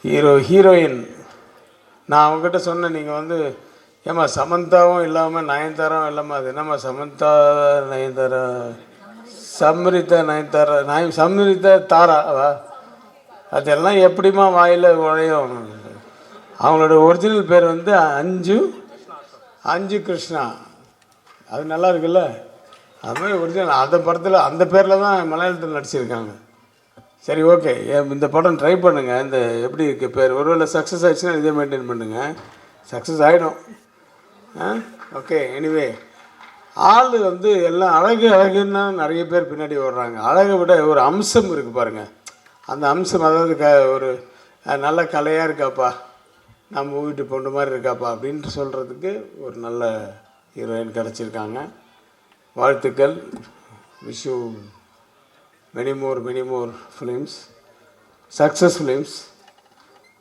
Heroine. நான் அவங்ககிட்ட சொன்னேன், நீங்கள் வந்து ஏம்மா சமந்தாவும் இல்லாமல் நயன்தாராவும் இல்லாமல் அது என்னம்மா சமந்தா நயன்தாரா சம்ரிதா தாராவா, அதெல்லாம் எப்படிம்மா வாயில் உழையும்? அவங்களோட ஒரிஜினல் பேர் வந்து அஞ்சு கிருஷ்ணா. அது நல்லா இருக்குல்ல? அது மாதிரி ஒரிஜினல் அந்த படத்தில் அந்த பேரில் தான் மலையாளத்தில் நடிச்சிருக்காங்க. சரி, ஓகே, இந்த படம் ட்ரை பண்ணுங்கள். இந்த எப்படி பேர் ஒருவேளை சக்ஸஸ் ஆகிடுச்சுன்னா இதே மெயின்டைன் பண்ணுங்கள், சக்ஸஸ் ஆகிடும். ஓகே. எனிவே, ஆள் வந்து எல்லாம் அழகுன்னா நிறைய பேர் பின்னாடி ஓடுறாங்க. அழகை விட ஒரு அம்சம் இருக்குது பாருங்கள். அந்த அம்சம், அதாவது ஒரு நல்ல கலையாக இருக்காப்பா, நம்ம வீட்டு பொண்ணு மாதிரி இருக்காப்பா அப்படின்ட்டு சொல்கிறதுக்கு ஒரு நல்ல ஹீரோயின் கிடச்சிருக்காங்க. வாழ்த்துக்கள். Wish you many more films, success films.